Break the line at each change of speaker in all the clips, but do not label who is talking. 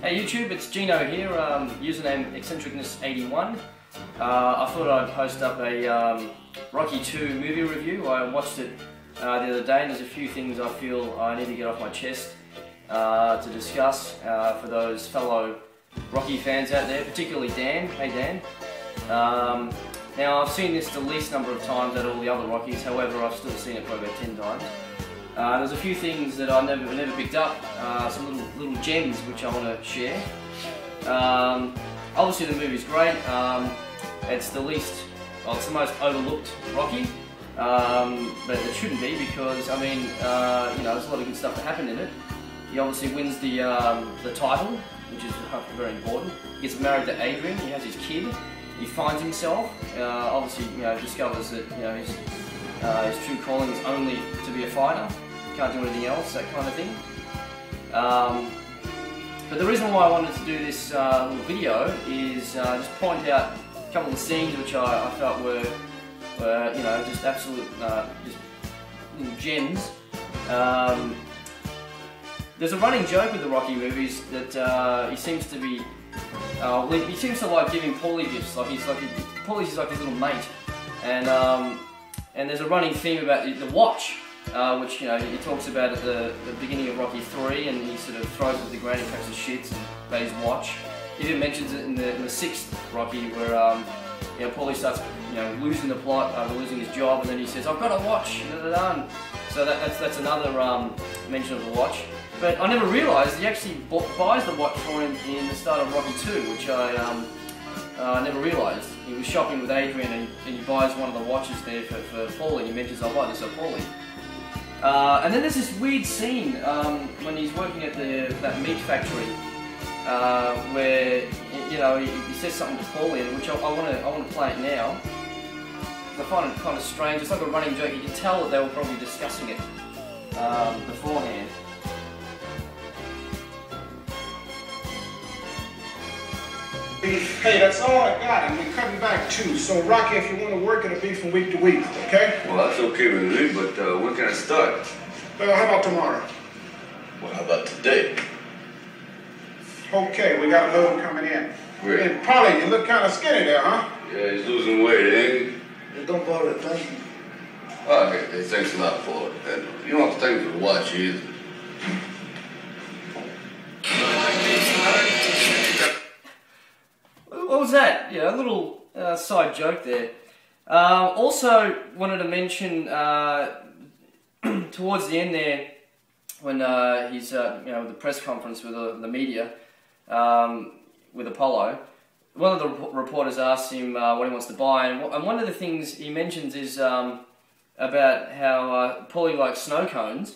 Hey YouTube, it's Gino here, username Eccentricness81. I thought I'd post up a Rocky 2 movie review. I watched it the other day and there's a few things I feel I need to get off my chest to discuss for those fellow Rocky fans out there, particularly Dan. Hey Dan. Now I've seen this the least number of times out of all the other Rockies, however I've still seen it probably about 10 times. There's a few things that I never picked up, some little gems which I want to share. Obviously the movie's great. It's the most overlooked Rocky, but it shouldn't be because I mean, there's a lot of good stuff that happened in it. He obviously wins the title, which is very important. He gets married to Adrian. He has his kid. He finds himself. Obviously, discovers that his true calling is only to be a fighter. Can't do anything else, that kind of thing. But the reason why I wanted to do this little video is just point out a couple of scenes which I felt were just absolute just little gems. There's a running joke with the Rocky movies that he seems to be he seems to like giving Paulie gifts. Paulie's like his little mate, and there's a running theme about the watch. Which he talks about at the beginning of Rocky 3, and he sort of throws it at the ground and cracks his shits about his watch. He even mentions it in the 6th Rocky where Paulie starts losing the plot, losing his job, and then he says, "I've got a watch." So that's another mention of the watch. But I never realised he actually buys the watch for him in the start of Rocky 2, which I never realised. He was shopping with Adrian and he buys one of the watches there for Paulie. He mentions, "I'll buy this for Paulie." And then there's this weird scene when he's working at that meat factory where he says something to Paulie, which I want to play it now. I find it kind of strange. It's like a running joke. You can tell that they were probably discussing it beforehand.
Hey, that's all I got, and we're cutting back too. So, Rocky, if you want to work, it'll be from week to week, okay?
Well, that's okay with me, but when can I start?
Well, how about tomorrow?
Well, how about today?
Okay, we got another one coming in.
Great.
And Polly, you look kind of skinny there, huh?
Yeah, he's losing weight, ain't he?
Don't bother, thank you.
Oh, okay, thanks a lot for it. And you don't have to thank me for the watch either.
What was that? A little side joke there. Also wanted to mention towards the end there, when he's with the press conference with the media with Apollo, one of the reporters asked him what he wants to buy, and one of the things he mentions is about how Paulie likes snow cones,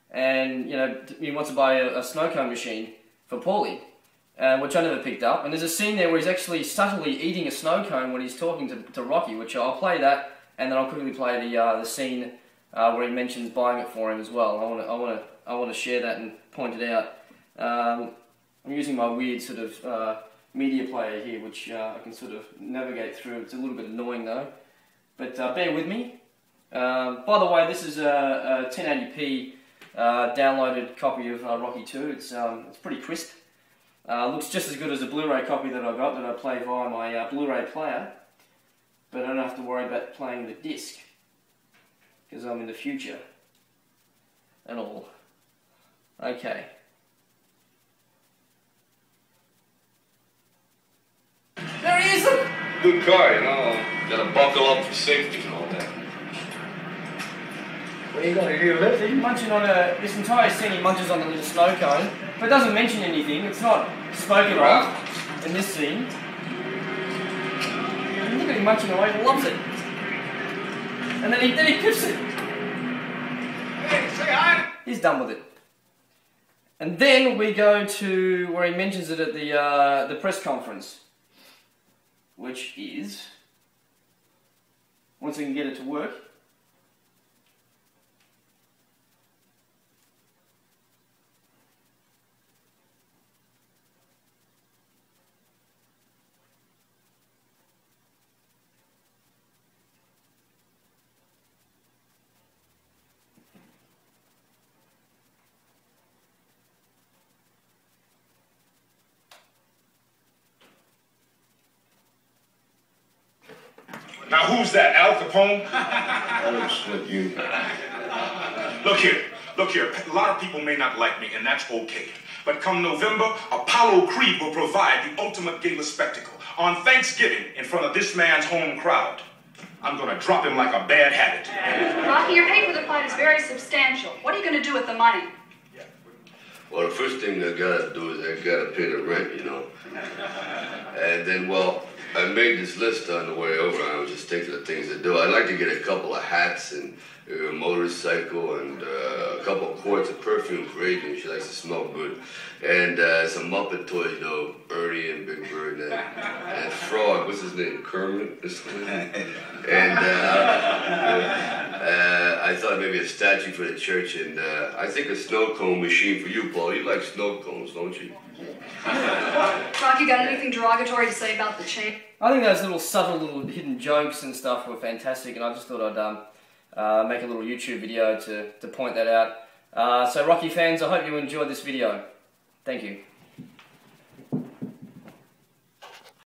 and he wants to buy a snow cone machine for Paulie. Which I never picked up, and there's a scene there where he's actually subtly eating a snow cone when he's talking to Rocky, which I'll play that, and then I'll quickly play the scene where he mentions buying it for him as well. I want to share that and point it out. I'm using my weird sort of media player here, which I can sort of navigate through. It's a little bit annoying though, but bear with me. By the way, this is a 1080p downloaded copy of Rocky 2. It's pretty crisp. Looks just as good as the Blu-ray copy that I got that I play via my Blu-ray player, but I don't have to worry about playing the disc because I'm in the future and all. Okay. There he is!
Good car, Gotta buckle up for safety and all that.
What are you going to do, lift? He's munching on this entire scene, he munches on a little snow cone, but doesn't mention anything. It's not spoken of in this scene. Look at him munching away, he loves it. And then he pips it.
Hey, say hi!
He's done with it. And then we go to where he mentions it at the press conference, which is, once we can get it to work,
Now who's that, Al Capone?
That's what you...
Look here. A lot of people may not like me, and that's okay. But come November, Apollo Creed will provide the ultimate gala spectacle. On Thanksgiving, in front of this man's home crowd. I'm gonna drop him like a bad habit.
Rocky, your pay for the fight is very substantial. What are you gonna do with the money?
Well, the first thing I gotta do is I gotta pay the rent, you know. And then, well, I made this list on the way over, and I was just thinking of things to do. I'd like to get a couple of hats and a motorcycle and a couple of quarts of perfume for Adrian. She likes to smell good. And some Muppet toys, you know, Ernie and Big Bird and Frog. What's his name? Kermit? And I thought maybe a statue for the church, and I think a snow cone machine for you, Paul. You like snow cones, don't you?
Rocky, got anything derogatory to say about the chain?
I think those little subtle little hidden jokes and stuff were fantastic, and I just thought I'd make a little YouTube video to point that out. So Rocky fans, I hope you enjoyed this video. Thank you.